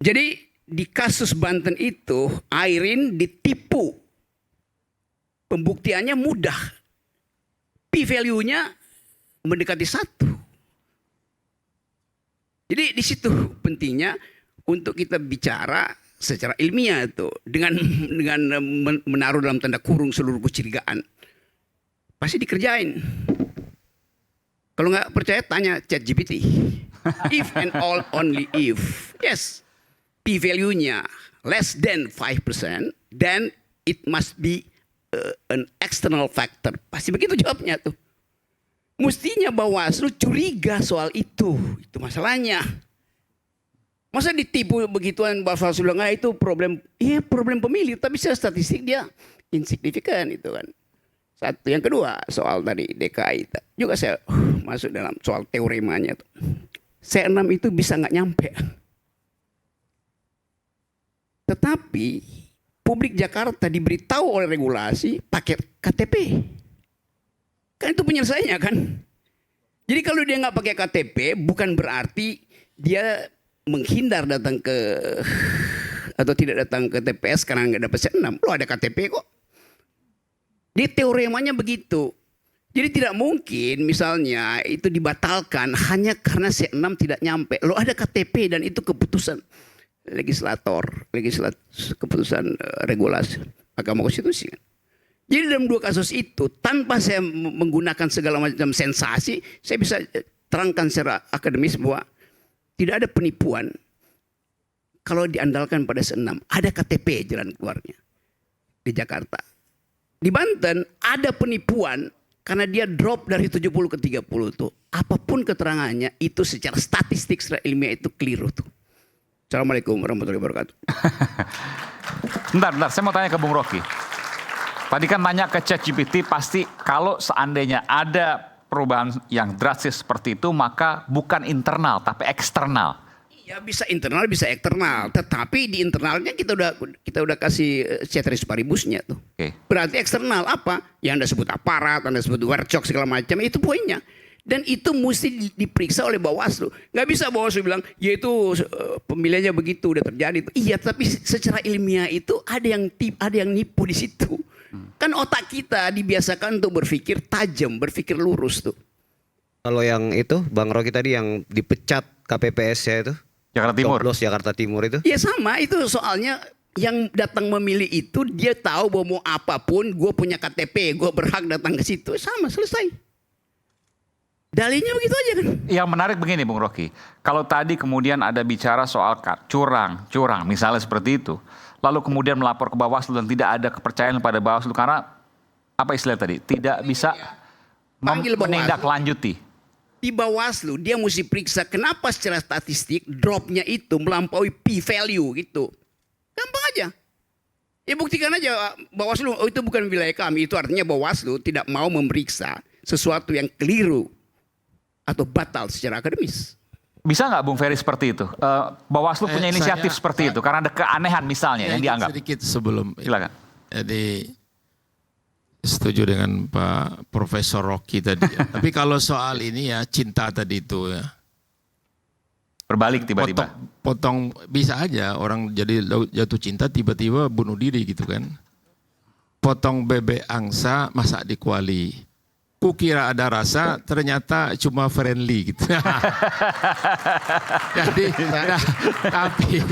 Jadi di kasus Banten itu Airin ditipu. Pembuktiannya mudah. P-value-nya mendekati 1. Jadi di situ pentingnya untuk kita bicara secara ilmiah itu dengan menaruh dalam tanda kurung seluruh kecurigaan. Pasti dikerjain. Kalau nggak percaya tanya ChatGPT. If and all only if. Yes. P-value-nya less than 5%, then it must be an external factor. Pasti begitu jawabnya tuh. Mestinya Bawaslu curiga soal itu. Itu masalahnya. Masa ditipu begituan Bawaslu bilang, itu problem. Iya problem pemilih. Tapi secara statistik dia insignifikan itu kan. Satu. Yang kedua soal tadi DKI. Juga saya masuk dalam soal teoremanya tuh. C6 itu bisa nggak nyampe. Tetapi publik Jakarta diberitahu oleh regulasi pakai KTP. Kan itu penyelesaiannya kan. Jadi kalau dia nggak pakai KTP bukan berarti dia menghindar datang ke atau tidak datang ke TPS karena nggak dapat C6. Lo ada KTP kok. Dia teoremanya begitu. Jadi tidak mungkin misalnya itu dibatalkan hanya karena C6 tidak nyampe. Lo ada KTP dan itu keputusan keputusan regulasi Mahkamah Konstitusi. Jadi dalam 2 kasus itu tanpa saya menggunakan segala macam sensasi, saya bisa terangkan secara akademis bahwa tidak ada penipuan kalau diandalkan pada C6. Ada KTP jalan keluarnya di Jakarta. Di Banten ada penipuan karena dia drop dari 70 ke 30 tuh. Apapun keterangannya itu secara statistik, secara ilmiah itu keliru tuh. Assalamualaikum warahmatullahi wabarakatuh. Bentar, saya mau tanya ke Bung Rocky. Tadi kan nanya ke ChatGPT, pasti kalau seandainya ada perubahan yang drastis seperti itu, maka bukan internal, tapi eksternal. Iya bisa internal, bisa eksternal. Tetapi di internalnya kita udah kasih ceteris paribusnya tuh. Oke. Berarti eksternal apa? Yang Anda sebut aparat, Anda sebut warcok segala macam, itu poinnya. Dan itu mesti diperiksa oleh Bawaslu. Nggak bisa Bawaslu bilang, ya itu pemilihannya begitu udah terjadi. Iya, tapi secara ilmiah itu ada yang nipu di situ. Kan otak kita dibiasakan untuk berpikir tajam, berpikir lurus tuh. Kalau yang itu Bang Rocky tadi yang dipecat KPPS-nya itu Jakarta Timur. Coblos Jakarta Timur itu. Ya sama, itu soalnya yang datang memilih itu dia tahu bahwa mau apapun gue punya KTP, gue berhak datang ke situ. Sama, selesai. Dalihnya begitu aja kan. Yang menarik begini Bung Rocky, kalau tadi kemudian ada bicara soal curang misalnya seperti itu, lalu kemudian melapor ke Bawaslu dan tidak ada kepercayaan pada Bawaslu karena apa istilah tadi, tidak bisa menindaklanjuti. Di Bawaslu dia mesti periksa kenapa secara statistik dropnya itu melampaui P-value gitu. Gampang aja. Ya buktikan aja Bawaslu, oh itu bukan wilayah kami, itu artinya Bawaslu tidak mau memeriksa sesuatu yang keliru atau batal secara akademis. Bisa nggak Bung Ferry seperti itu? Bawaslu punya inisiatif seperti itu karena ada keanehan misalnya yang dianggap. Sedikit sebelum. Silakan. Jadi setuju dengan Pak Profesor Rocky tadi. Ya. Tapi kalau soal ini ya cinta tadi itu ya. Berbalik tiba-tiba. Potong bisa aja orang jadi jatuh cinta tiba-tiba bunuh diri gitu kan. Potong bebek angsa masak di kuali. Kukira ada rasa, ternyata cuma friendly gitu. Jadi, tapi